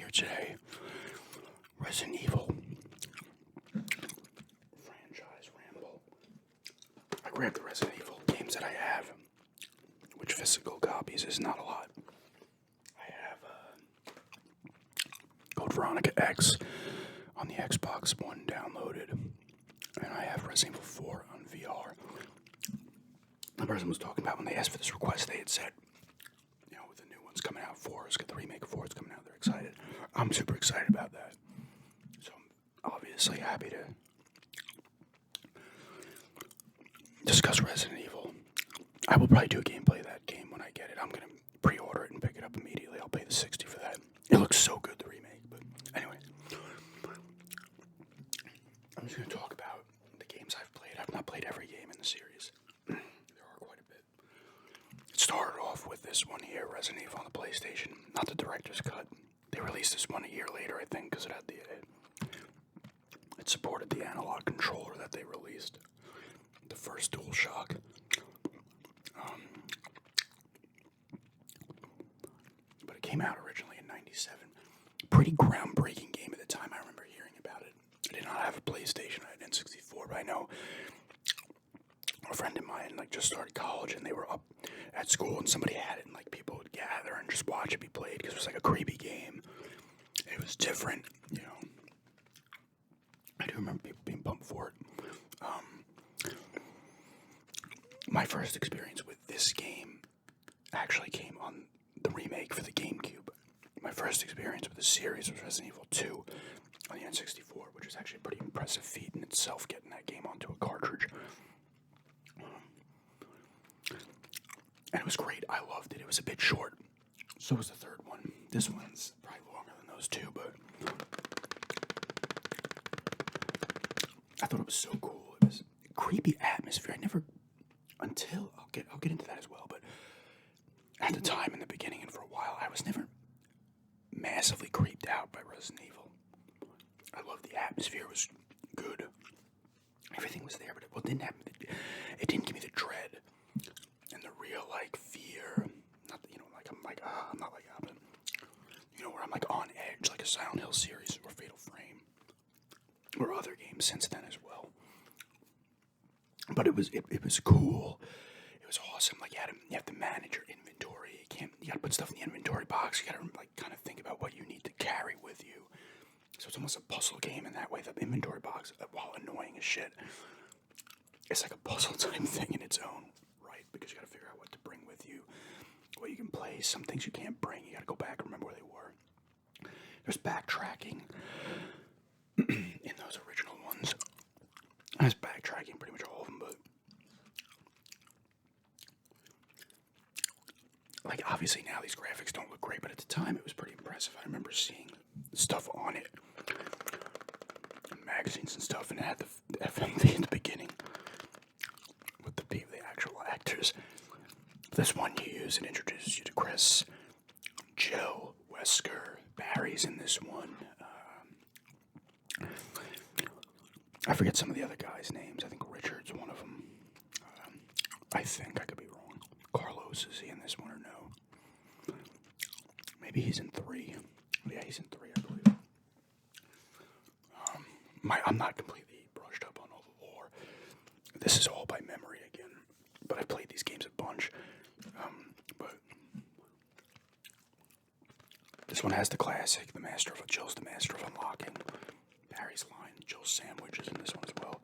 here today. Resident Evil franchise Ramble. I grabbed the Resident Evil games that I have, which physical copies is not a lot. I have Code Veronica X on the Xbox One downloaded, and I have Resident Evil 4 on VR. The person was talking about when they asked for this request, they had said, you know, with the new ones coming out, 4 is the remake of 4 is coming out, they're excited. I'm super excited about that. So I'm obviously happy to discuss Resident Evil. I will probably do a gameplay of that game when I get it. I'm going to pre-order it and pick it up immediately. I'll pay the $60 for that. It looks so good, the remake. But anyway, I'm just going to talk about the games I've played. I've not played every game in the series. There are quite a bit. It started off with this one here, Resident Evil on the PlayStation. Not the director's cut. They released this one a year later, I think, because it had it supported the analog controller that they released. The first DualShock. But it came out originally in '97. Pretty groundbreaking game at the time. I remember hearing about it. I did not have a PlayStation. I had an N64, but I know a friend of mine just started college, and they were up at school, and somebody had it, and people would gather and just watch it be played because it was like a creepy game. It was different, you know. I do remember people being pumped for it. My first experience with this game actually came on the remake for the GameCube. My first experience with the series was Resident Evil 2 on the N64, which is actually a pretty impressive feat in itself, getting that game onto a cartridge. And it was great. I loved it. It was a bit short. So was the third one. This one's probably longer than those two, but I thought it was so cool. It was a creepy atmosphere. I'll get into that as well, but at the time in the beginning and for a while, I was never massively creeped out by Resident Evil. I loved the atmosphere. It was good. Everything was there, but it didn't give me the dread and the real fear. Not that, I'm not like that, but where I'm on edge, like a Silent Hill series or Fatal Frame or other games since then as well. But it was cool. It was awesome. You have to manage your inventory. You gotta put stuff in the inventory box. You gotta kind of think about what you need to carry with you. So it's almost a puzzle game in that way. The inventory box, while annoying as shit, it's like a puzzle type thing in its own right, because you gotta figure out what to bring with you, what you can place. Some things you can't bring. You gotta go back and remember where they were. There's backtracking in those original ones. There's backtracking pretty much all of them, but obviously now these graphics don't look great, but at the time it was pretty impressive. I remember seeing stuff on it, magazines and stuff, and it had the FMV in the beginning with the actual actors. This one you use, it introduces you to Chris, Jill, Wesker, Barry's in this one. I forget some of the other guys' names. I think Richard's one of them. I think I could be wrong. Carlos, is he in this one or no? Maybe he's in 3. Yeah, he's in 3, I believe. I'm not completely brushed up on all the lore. This is all by memory again, but I played these games a bunch. But this one has the classic, Jill's the master of unlocking. Barry's line, Jill's sandwich is in this one as well.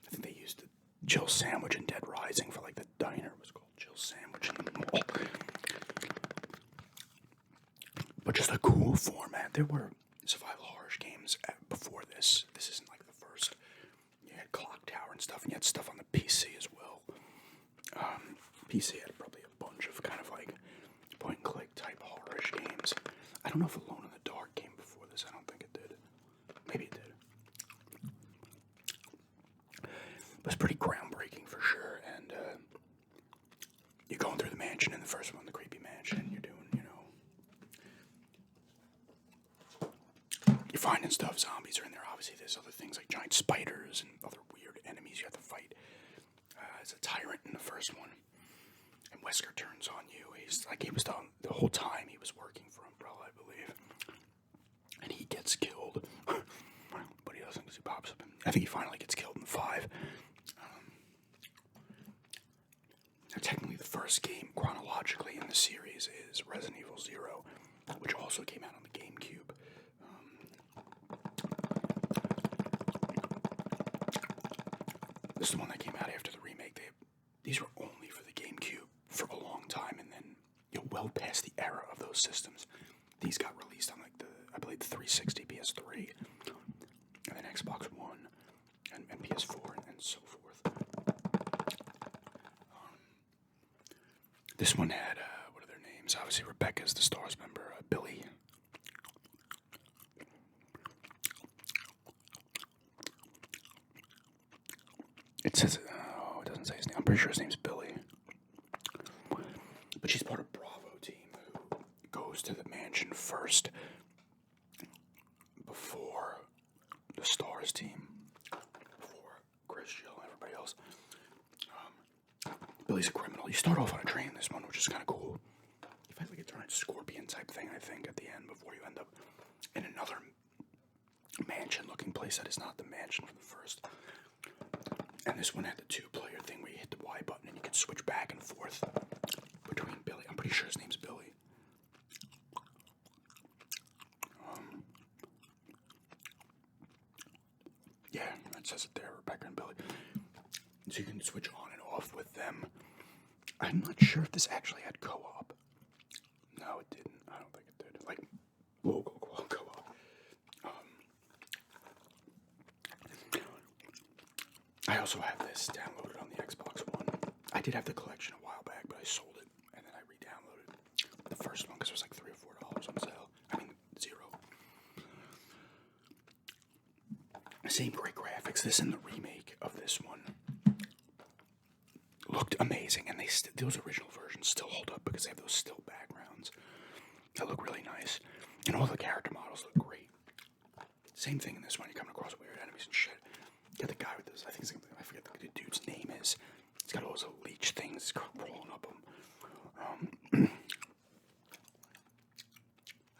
I think they used the Jill's sandwich in Dead Rising for the diner. It was called Jill's Sandwich in the mall. But just a cool format. There were survival horror games before this. This isn't the first. You had Clock Tower and stuff, and you had stuff on the PC as well. PC had probably a bunch of kind of point and click type horror-ish games. I don't know if Alone in the Dark came before this. I don't think it did. Maybe it did. But it's pretty groundbreaking for sure. And you're going through the mansion in the first one, the creepy mansion. You're doing, you're finding stuff. Zombies are in there. Obviously, there's other things like giant spiders and other weird enemies you have to fight. As a tyrant in the first one. And Wesker turns on you. He was the whole time he was working for Umbrella, I believe. I think he finally gets killed in 5. Technically, the first game chronologically in the series is Resident Evil 0, which also came out on the GameCube. This is the one that came out after the remake. These were only for the GameCube for a long time, and then well past the era of those systems. These got released on like I believe the 360, PS3, and then Xbox One, and PS4, and so forth. This one had, what are their names? Obviously, Rebecca's the STARS member, Billy. It says, it doesn't say his name. I'm pretty sure his name's Billy. But she's part of Bravo team, who goes to the mansion first before the STARS team, before Chris, Jill, and everybody else. Billy's a criminal. You start off on a train in this one, which is kind of cool. You fight like a giant scorpion type thing, I think, at the end before you end up in another mansion-looking place that is not the mansion from the first. And this one had the 2-player thing where you hit the Y button and you can switch back and forth between Billy. I'm pretty sure his name's Billy. Yeah, that says it there, Rebecca and Billy. So you can switch on and off with them. I'm not sure if this actually had co-op. No, it didn't. I don't think it did. Like, local co-op. I also have this downloaded on the Xbox One. I did have the collection a while back, but I sold it, and then I re-downloaded the first one because it was like $3 or $4 on sale. I mean, $0. Same great graphics. This and the remake of this one looked amazing, and those original versions still hold up because they have those still backgrounds that look really nice, and all the character models look great. Same thing in this one. You're coming across weird enemies and shit. You got the guy with this. I forget the dude's name is. He's got all those leech things crawling up him.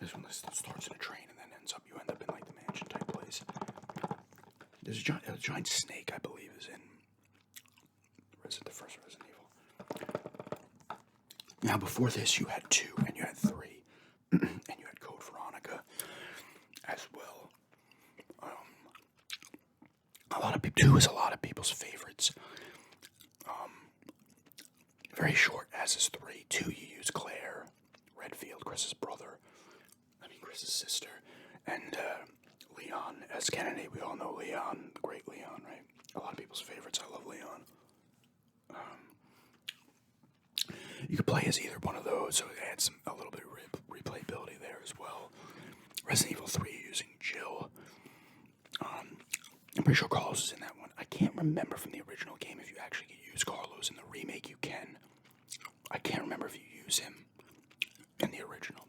This one starts in a train and then you end up in like the mansion type place. There's a giant snake, I believe, is in the first Resident Evil. Now, before this, you had 2 and you had 3, and you had Code Veronica as well. A lot of people. 2 is a lot of people's favorites. Very short, as is 3. 2, you use Claire Redfield, Chris's sister, and Leon as Kennedy. We all know Leon, the great Leon, right? A lot of people's favorites. I love Leon. You could play as either one of those, so it adds a little bit of replayability there as well. Resident Evil 3 using Jill. I'm pretty sure Carlos is in that one. I can't remember from the original game if you actually use Carlos. In the remake, you can. I can't remember if you use him in the original.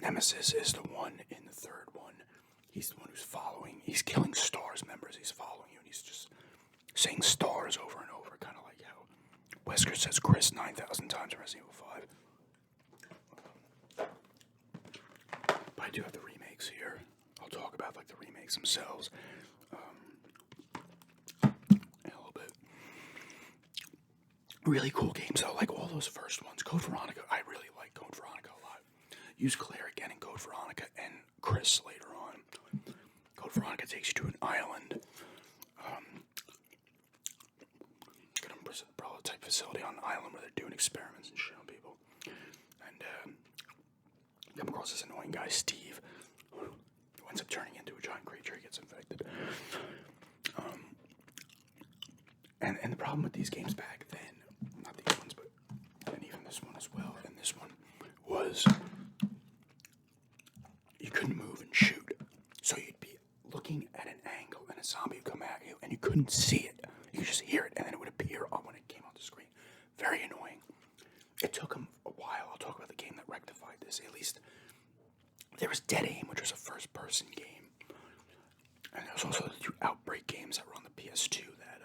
Nemesis is the one in the third one. He's the one who's following. He's killing STARS members. He's following you, and he's just saying STARS over and over, kind of like how Wesker says Chris 9,000 times in Resident Evil 5. But I do have the remakes here. I'll talk about like the remakes themselves in a little bit. Really cool games though, like all those first ones. Code Veronica, I really like Code Veronica a lot. Use Claire again in Code Veronica and Chris later on. Code Veronica takes you to an island. Umbrella type facility on an island where they're doing experiments and shit on people. And you come across this annoying guy, Steve, who ends up turning into a giant creature. He gets infected. And the problem with these games back then, not these ones, but and even this one as well, and this one, was you couldn't move and shoot. So you'd be looking at an angle and a zombie would come at you and you couldn't see it. You could just hear it and then it would appear on when it came on the screen. Very annoying. It took them a while. I'll talk about the game that rectified this. At least there was Dead Aim, which was a first-person game. And there was also the 2 Outbreak games that were on the PS2 that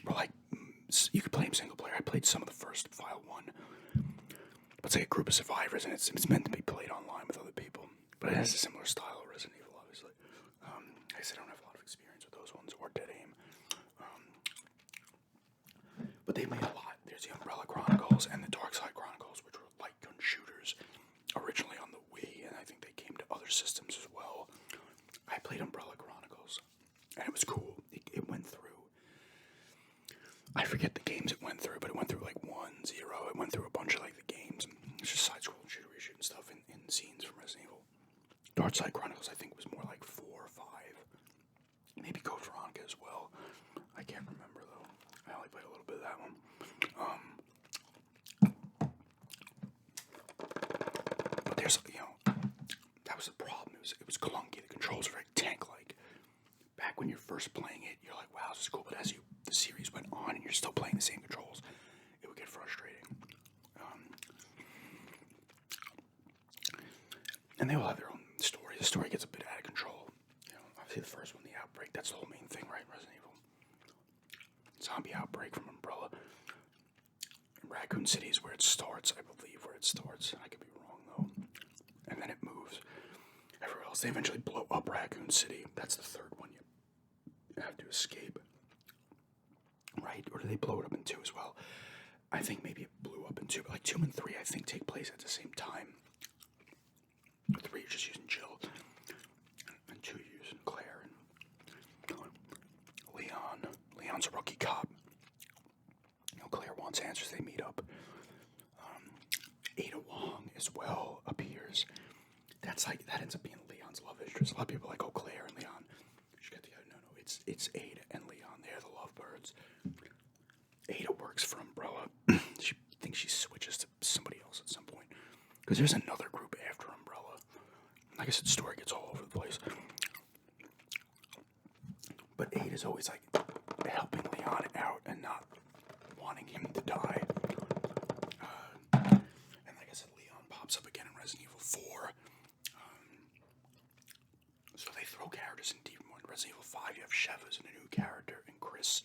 were like, you could play them single player. I played some of the first File 1. it's like a group of survivors, and it's meant to be played online with other people. But it has a similar style of Resident Evil, obviously. I guess I don't have a lot of experience with those ones or Dead Aim. But they made a lot. There's the Umbrella Chronicles and the Dark Side Chronicles, which were light gun shooters originally on the Wii, and I think they came to other systems as well. I played Umbrella Chronicles, and it was cool. It went through. I forget the games it went through, but it went through like 1, 0. It went through a bunch of like the games. It's just side-scrolling shooter where you're shooting stuff in scenes from Resident Evil. Dark Side Chronicles, I think, was more like 4 or 5. Maybe Code Veronica as well. I can't remember though. I only played a little bit of that one. But there's, that was the problem. It was clunky. The controls were very tank-like. Back when you're first playing it, you're like, wow, this is cool. But as the series went on and you're still playing the same controls, it would get frustrating. And they all have their own story. The story gets a bit out of control. Obviously the first one, the Outbreak, that's the whole main thing, right? Resident Evil. Zombie Outbreak from Umbrella. And Raccoon City is where it starts, I believe, where it starts. I could be wrong, though. And then it moves everywhere else. They eventually blow up Raccoon City. That's the third one you have to escape. Right? Or do they blow it up in 2 as well? I think maybe it blew up in 2, but like 2 and 3, I think, take place at the same time. 3, you're just using Jill. And 2, you're using Claire and Leon. Leon's a rookie cop. Claire wants answers. They meet up. Ada Wong as well appears. That ends up being Leon's love interest. A lot of people are like, oh, Claire and Leon should get together. No, it's Ada and Leon. They're the lovebirds. Ada works for Umbrella. She thinks she switches to somebody else at some point. Because there's another group after Umbrella. Like I said, the story gets all over the place. But Ada's always like helping Leon out and not wanting him to die. And like I said, Leon pops up again in Resident Evil 4. So they throw characters in deep more. In Resident Evil 5, you have Shev as a new character, and Chris.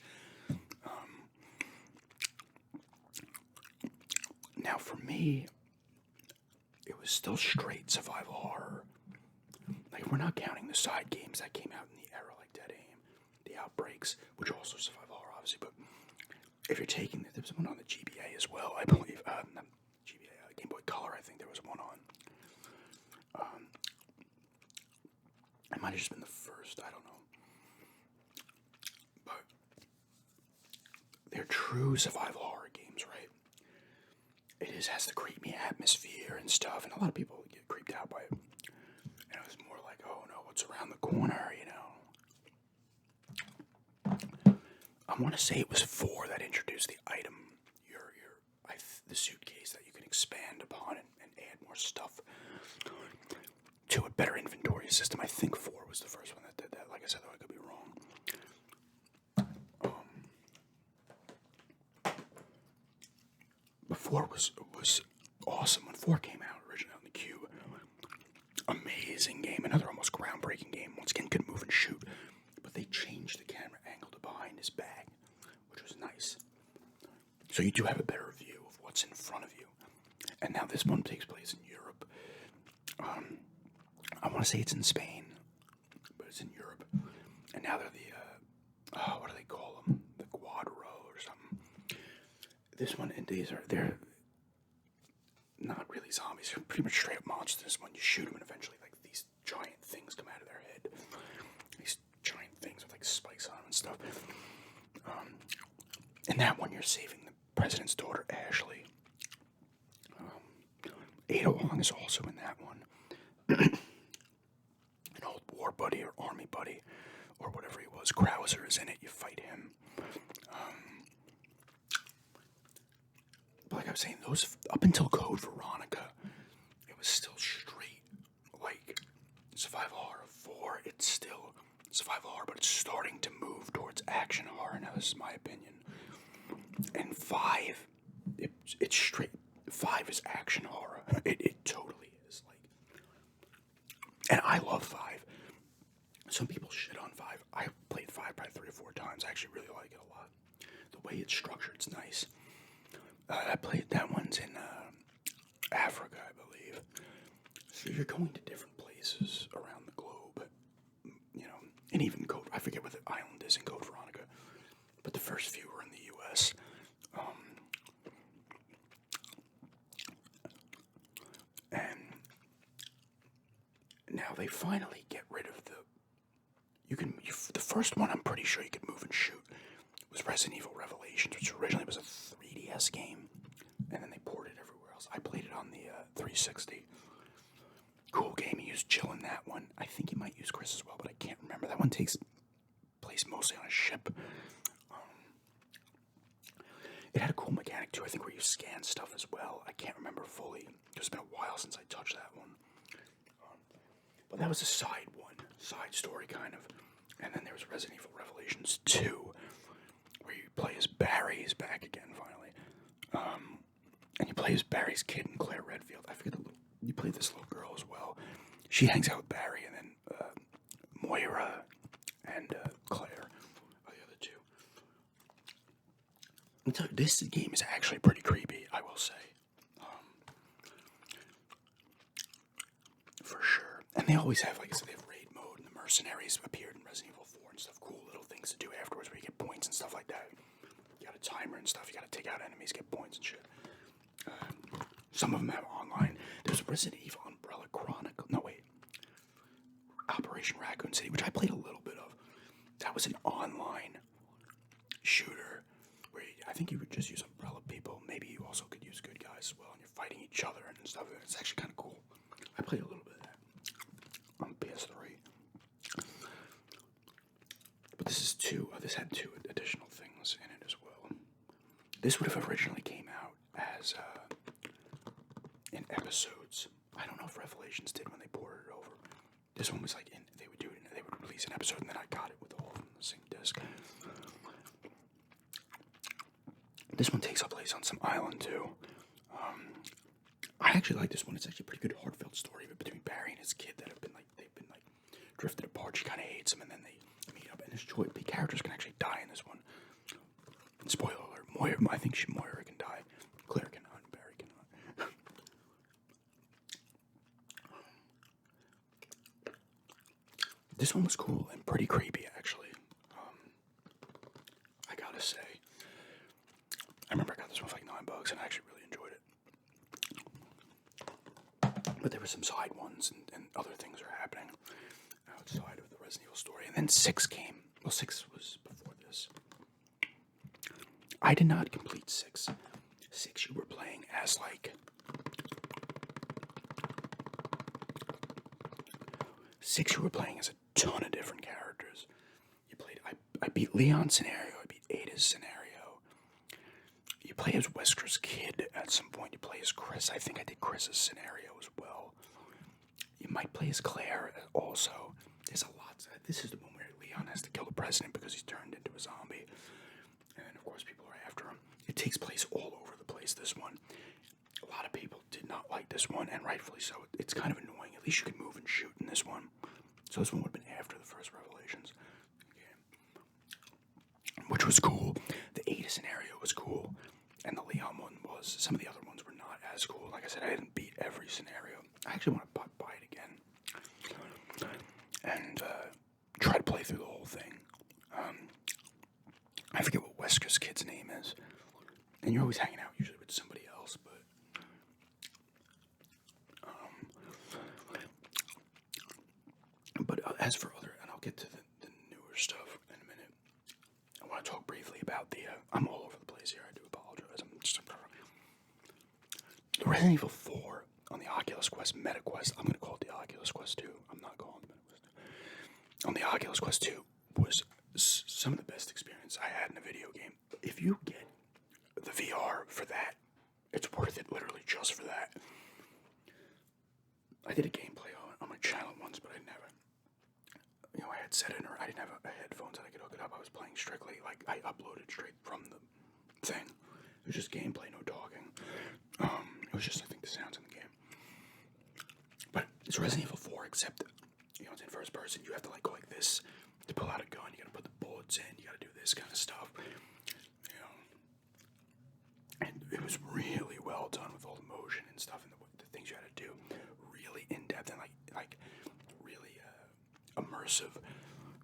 Now for me, it was still straight survival horror. Like, we're not counting the side games that came out in the era, like Dead Aim, the Outbreaks, which are also survival horror, obviously, but if you're taking there was one on the GBA as well, I believe. Not GBA, Game Boy Color, I think there was one on. It might have just been the first, I don't know. But they're true survival horror games, right? It has the creepy atmosphere and stuff, and a lot of people get creeped out by it. And it was more like, oh no, what's around the corner, I want to say it was 4 that introduced the item, the suitcase that you can expand upon and add more stuff to a better inventory system. I think 4 was the first one that did that. Like I said, though, I could be wrong. But 4 was awesome when 4 came out originally on the Cube. Amazing game, another almost groundbreaking game. Once again, could move and shoot, but they changed the camera angle to behind his bag, which was nice. So you do have a better view of what's in front of you. And now this one takes place in Europe. I want to say it's in Spain, but it's in Europe. And now they're what do they call them? The Guadro or something. This one, and they're not really zombies. They're pretty much straight up monsters. When you shoot them, and eventually, like, these giant things come out of their head. These giant things with like spikes on them and stuff. In that one, you're saving the president's daughter, Ashley. Ada Wong is also in that one. An old war buddy or army buddy or whatever he was. Krauser is in it. You fight him. But like I was saying, those up until Code Veronica, it was still straight like survival horror. 4, it's still survival horror, but it's starting to move towards action horror. Now, this is my opinion. And 5, it's straight. 5 is action horror. It totally is. Like, and I love 5. Some people shit on 5. I played 5 probably 3 or 4 times. I actually really like it a lot. The way it's structured, it's nice. I played that one's in Africa, I believe. So you're going to different places around the globe, and even I forget what the island is in Code Veronica, but the first few were in the U.S. And now they finally get rid of the first one. I'm pretty sure you could move and shoot. Was Resident Evil Revelations, which originally was a 3DS game, and then they ported it everywhere else. I played it on the 360. Cool game. He used Jill in that one. I think he might use Chris as well, but I can't remember. That one takes place mostly on a ship. It had a cool mechanic too, I think, where you scan stuff as well. I can't remember fully. It's been a while since I touched that one. But that was a side story kind of. And then there was Resident Evil Revelations 2, where you play as Barry. He's back again finally. And you play as Barry's kid and Claire Redfield. I forget you play this little girl as well. She hangs out with Barry, and then Moira and Claire are the other two. I'll tell you, this game is actually pretty creepy, I will say. For sure. And they always have, like I said, they have raid mode, and the mercenaries appeared in Resident Evil 4 and stuff. Cool little things to do afterwards where you get points and stuff like that. You got a timer and stuff. You got to take out enemies, get points and shit. Some of them have online. There's Resident Evil Umbrella Chronicle. No, wait. Operation Raccoon City, which I played a little bit of. That was an online shooter where I think you would just use umbrella people. Maybe you also could use good guys as well, and you're fighting each other and stuff. It's actually kind of cool. I played a little bit of that on PS3. But this had 2 additional things in it as well. This would have originally came out as in episodes. I don't know if Revelations did when they ported it over. This one was like they would release an episode, and then I got it with all of them on the same disc. This one takes place on some island too. I actually like this one. It's actually a pretty good heartfelt story between Barry and his kid that they've been drifted apart. She kind of hates him, and then they meet up. And the characters can actually die in this one. And spoiler alert: Moira can die. Claire cannot. Barry cannot. This one was cool and pretty creepy, actually. I gotta say. I remember I got this one for like $9, and I actually really enjoyed it. But there were some side ones, and other things are happening outside of the Resident Evil story. And then 6 came. Well, 6 was before this. I did not complete 6. 6 you were playing as like... 6 you were playing as a ton of different characters. You played... I beat Leon's scenario. I beat Ada's scenario. You play as Wesker's kid at some point. You play as Chris. I think I did Chris's scenario as well. You might play as Claire also. There's a lot. This is the one where Leon has to kill the president because he's turned into a zombie. And then, of course, people are after him. It takes place all over the place, this one. A lot of people did not like this one, and rightfully so. It's kind of annoying. At least you can move and shoot in this one. So this one would have been after the first Revelations game. Which was cool. The Ada scenario was cool. And the Leon one was. Some of the other ones were not as cool. Like I said, I didn't beat every scenario. I actually want to buy it again. And try to play through the whole thing. I forget what Wesker's kid's name is. And you're always hanging out usually with somebody else, but... as for other... And I'll get to the newer stuff in a minute. I want to talk briefly about the... I'm all over the place here. I do apologize. I'm just... The Resident Evil 4 on the Oculus Quest MetaQuest. I'm going to call it the Oculus Quest 2. I'm not calling it the MetaQuest 2. On the Oculus Quest 2 was some of the best experience I had in a video game. If you get the VR for that, it's worth it literally just for that. I did a gameplay on my channel once, but I didn't have I had set it, or I didn't have headphones that I could hook it up. I was playing strictly, like, I uploaded straight from the thing. It was just gameplay, no talking. It was just, I think, the sounds in the game. But it's Resident Evil 4, except, it's in first person. You have to, go like this to pull out a gun. You gotta put the bullets in. You gotta do this kind of stuff. And it was really well done with all the motion and stuff and the things you had to do. Really in depth and like really immersive.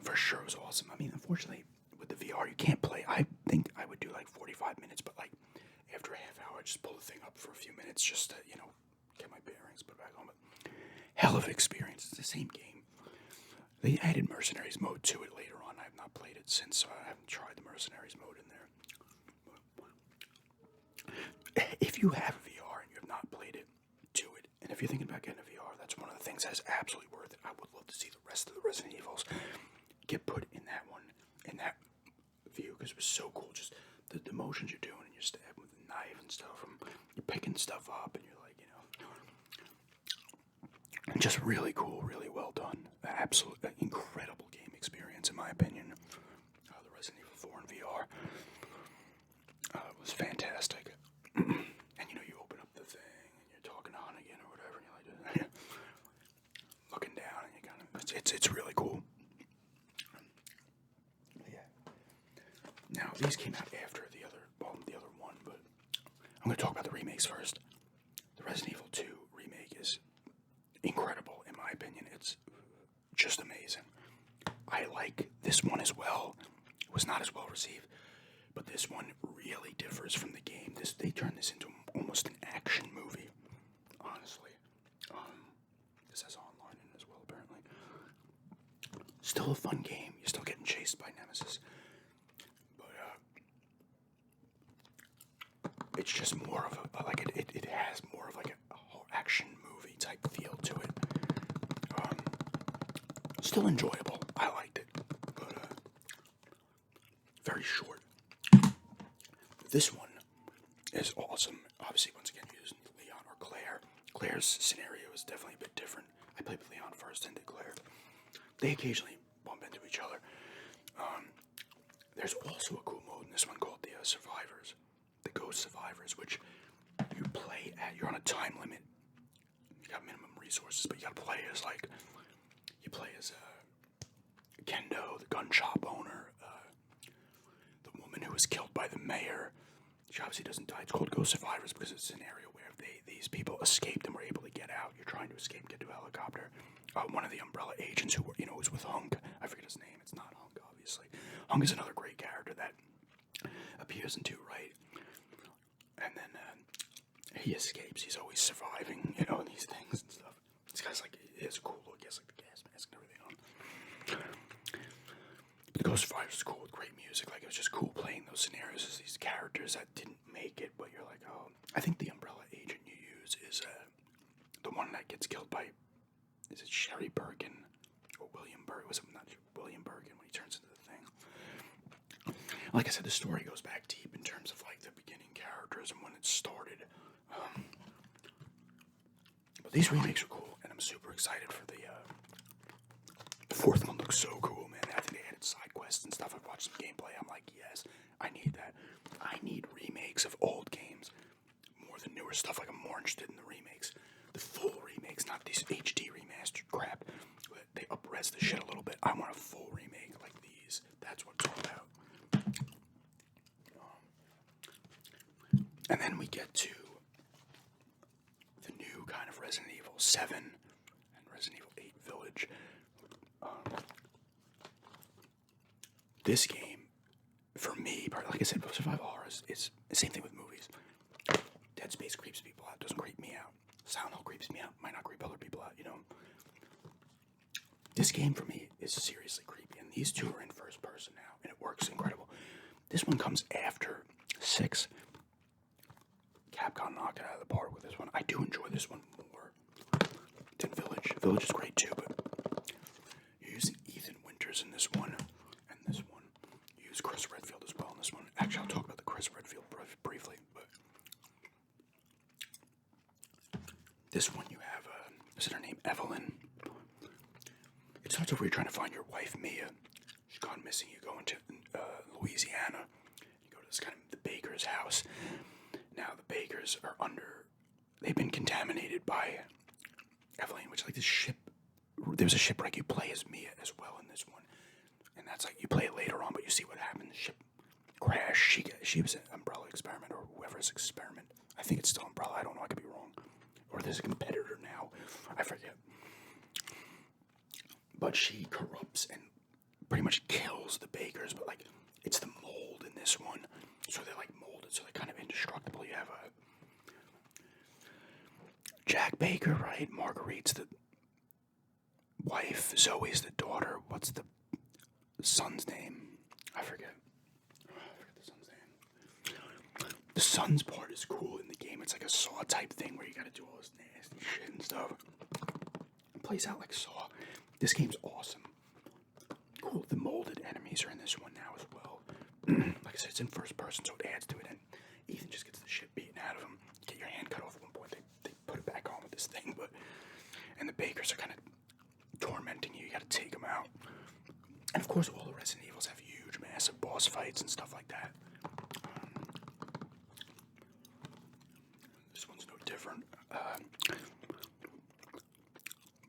For sure, it was awesome. I mean, unfortunately, with the VR, you can't play. I think I would do like 45 minutes, but like after a half hour, I just pull the thing up for a few minutes just to get my bearings, put it back on. But hell of an experience. It's the same game. They added Mercenaries mode to it later on. I have not played it since, so I haven't tried the Mercenaries mode in there. If you have VR and you have not played it, do it. And if you're thinking about getting a VR, that's one of the things that is absolutely worth it. I would love to see the rest of the Resident Evils get put in that one, in that view, because it was so cool. Just the motions you're doing, and you're stabbing with a knife and stuff, and you're picking stuff up, and you're like, just really cool, really well done. Absolutely incredible game experience, in my opinion. The Resident Evil 4 in VR was fantastic. And you open up the thing, and you're talking to Hunnigan or whatever, and you're like, looking down, and you kind of, it's really cool. Yeah. Now, these came out after the other one, but I'm going to talk about the remakes first. The Resident Evil 2 remake is incredible, in my opinion. It's just amazing. I like this one as well. It was not as well received, but this one really differs from the game. They turned this into almost an action movie, honestly. This has online in it as well, apparently. Still a fun game. You're still getting chased by Nemesis, but it's just more of a it has more of like a whole action movie type feel to it. Still enjoyable. I liked it, but very short. This one is awesome. Obviously, once again, using Leon or Claire. Claire's scenario is definitely a bit different. I played with Leon first and then Claire. They occasionally bump into each other. There's also a cool mode in this one called the Survivors, the Ghost Survivors, which you play at. You're on a time limit. You got minimum resources, but you gotta play as Kendo, the gun shop owner, the woman who was killed by the mayor. She obviously doesn't die. It's called Ghost Survivors because it's a scenario where these people escaped and were able to get out. You're trying to escape and get to a helicopter. One of the Umbrella agents who was with Hunk. I forget his name. It's not Hunk, obviously. Hunk is another great character that appears in 2, right? And then he escapes. He's always surviving, these things and stuff. This guy's like, he has a cool look. He has like the gas mask and everything on. But the Ghost Survivors is cool with great music. Like, it was just cool playing those scenarios as these characters that didn't make it, but you're like, oh. I think the Umbrella agent you use is the one that gets killed by, is it Sherry Birkin or William Birkin? Was it not William Birkin when he turns into the thing? Like I said, the story goes back deep in terms of like the beginning characters and when it started. But these remakes are cool, and I'm super excited for the 4th one. Looks so cool, man. I think they added side quests and stuff. I've watched some gameplay. I'm like, yes, I need that. I need remakes of old games more than newer stuff. Like, I'm more interested in the remakes, the full remakes, not these HD remastered crap. They up-res the shit a little bit. I want a full remake like these. That's what it's all about. And then we get to the new kind of Resident Evil 7 and Resident Evil 8 Village. This game, for me, like I said, survival horror is the same thing with movies. Dead Space creeps people out, doesn't creep me out. Silent Hill creeps me out, might not creep other people out, This game, for me, is seriously creepy, and these two are in first person now, and it works incredible. This one comes after 6. Capcom knocked it out of the park with this one. I do enjoy this one more than Village. Village is great too, but you're using Ethan Winters in this one, and this one. You use Chris Redfield as well in this one. Actually, I'll talk about the Chris Redfield briefly, but this one you have, is it her name? Evelyn. It starts off where you're trying to find your wife, Mia. She's gone missing. You go into Louisiana. You go to this kind of the baker's house. Now, the bakers are they've been contaminated by Evelyn, which is like this ship. There was a shipwreck. You play as Mia as well in this one. And that's like, you play it later on, but you see what happened. The ship crashed. She was an Umbrella experiment or whoever's experiment. think it's still Umbrella. I don't know. I could be wrong. Or there's a competitor now. I forget. But she corrupts and pretty much kills the bakers. But like, it's the mold in this one, so they're like molded, so they're kind of indestructible. You have a Jack Baker, right? Marguerite's the wife. Zoe's the daughter. What's the son's name? I forget. The son's name. The son's part is cool in the game. It's like a Saw type thing where you gotta do all this nasty shit and stuff. It plays out like Saw. This game's awesome. Cool. The molded enemies are in this one now as well. Like I said, it's in first person, so it adds to it. And Ethan just gets the shit beaten out of him. You get your hand cut off at one point. They put it back on with this thing, and the bakers are kind of tormenting you. You got to take them out. And of course, all the Resident Evils have huge, massive boss fights and stuff like that. This one's no different.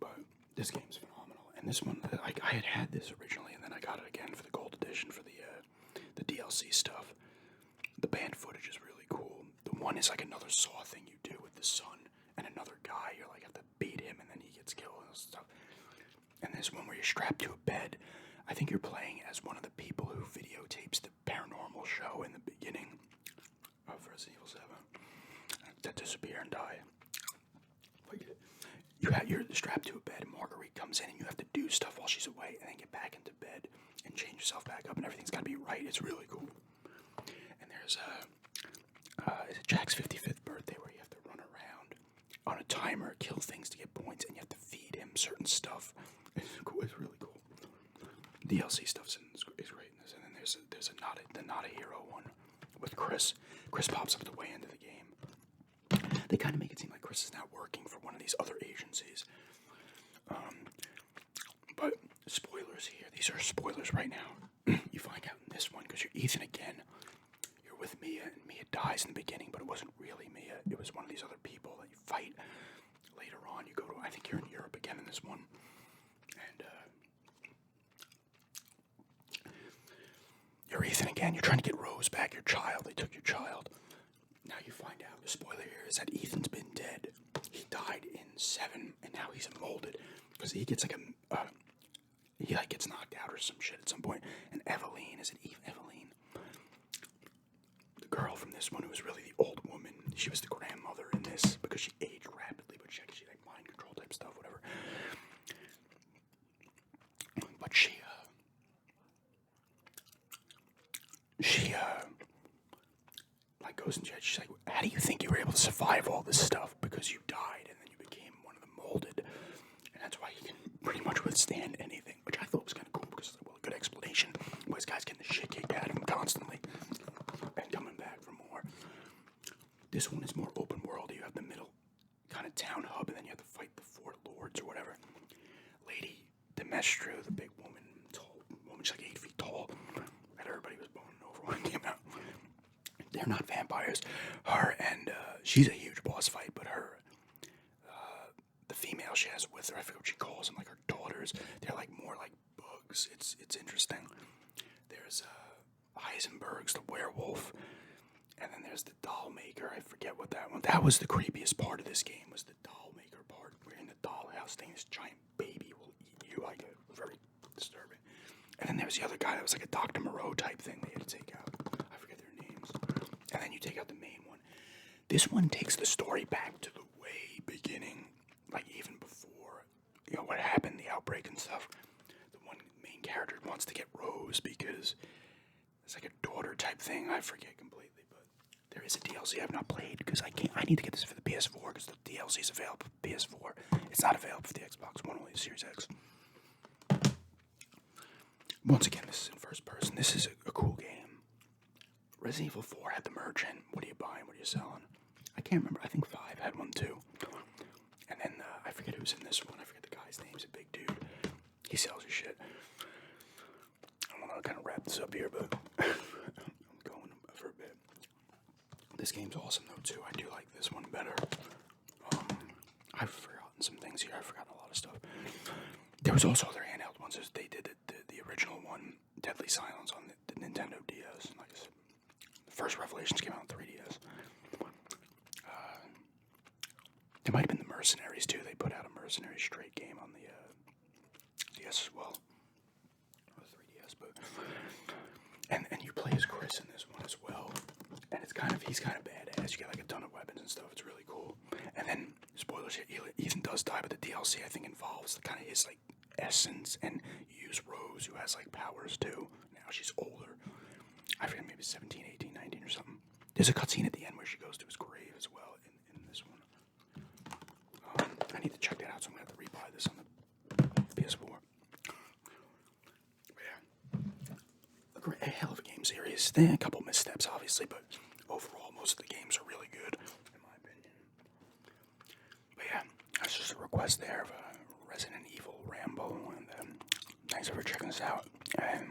But this game's phenomenal. And this one, I had this originally, and then I got it again for the gold edition for the DLC stuff. The band footage is really cool. The one is like another Saw thing you do with the son and another guy. You like have to beat him, and then he gets killed and stuff. And this one where you're strapped to a bed. I think you're playing as one of the people who videotapes the paranormal show in the beginning of Resident Evil 7 that disappear and die. You're strapped to a bed, and Marguerite comes in, and you have to do stuff while she's away, and then get back into bed and change yourself back up, and everything's got to be right. It's really cool. And there's Jack's 55th birthday where you have to run around on a timer, kill things to get points, and you have to feed him certain stuff. It's cool. It's really cool. DLC stuff is great in this. And then there's the Not a Hero one with Chris. Chris pops up at the way end of the game. They kind of make it seem like Chris is not working for one of these other agencies. But spoilers here. These are spoilers right now. You find out in this one because you're Ethan again. You're with Mia, and Mia dies in the beginning, but it wasn't really Mia. It was one of these other people that you fight later on. You go to, I think you're in Europe again in this one. And you're Ethan again. You're trying to get Rose back, your child. They took your child. Now you find out, the spoiler here is that Ethan's been dead. He died in 7, and now he's molded. Because he gets like he like gets knocked out or some shit at some point. And Eveline, is it Eveline? The girl from this one who was really the old woman. She was the grandmother in this because she aged rapidly, but she like mind control type stuff, whatever. But she like goes into it. She's like, how do you think you were able to survive all this stuff? Because you died and then you became one of the molded. And that's why you can pretty much withstand anything, which I thought was kind of cool because it's like, well, a good explanation. Where this guy's getting the shit kicked out of him constantly and coming back for more. This one is more open world. You have the middle kind of town hub, and then you have to fight the 4 lords or whatever. Lady Demestru, the big woman, tall woman, she's like 8 feet tall. And everybody was boning over when it came out. They're not vampires. Her and she's a huge boss fight, but her, the female she has with her, I forget what she calls them, like her daughters. They're like more like bugs. It's interesting. There's Heisenberg's the werewolf, and then there's the doll maker. I forget what that one. That was the creepiest part of this game. Was the doll maker part. We're in the dollhouse thing. This giant baby will eat you. Like very disturbing. And then there was the other guy that was like a Dr. Moreau type thing they had to take out. I forget their names. And then you take out the main one. This one takes the story back to the way beginning, like even before, what happened, the outbreak and stuff. The one main character wants to get Rose because it's like a daughter type thing. I forget completely, but there is a DLC I've not played because I need to get this for the PS4 because the DLC is available for PS4. It's not available for the Xbox One, only the Series X. Once again, this is in first person. This is a cool game. Resident Evil 4 had the merchant. What are you buying? What are you selling? I can't remember. I think 5 had one too. And then I forget who's in this one. I forget the guy's name. He's a big dude. He sells his shit. I want to kind of wrap this up here, but I'm going for a bit. This game's awesome though too. I do like this one better. I've forgotten some things here. I've forgotten a lot of stuff. There was also other handheld ones. They did the original one, Deadly Silence, on the Nintendo DS. Like I said, the first Revelations came out on 3DS. There might have been the Mercenaries too. They put out a Mercenary straight game on the DS as well, or the 3DS. But and you play as Chris in this one as well, and he's kind of badass. You get like a ton of weapons and stuff. It's really cool. And then spoiler shit, Ethan does die, but the DLC I think involves kind of his like essence, and you use Rose, who has like powers too. Now she's older. I forget, maybe 17, 18, 19 or something. There's a cutscene at the end where she goes to his grave as well in this one. I need to check that out, so I'm going to have to rebuy this on the PS4. But yeah. A hell of a game series. A couple missteps, obviously, but overall, most of the games are really good, in my opinion. But yeah, that's just a request there of Resident Evil Ramble, and thanks for checking us out. And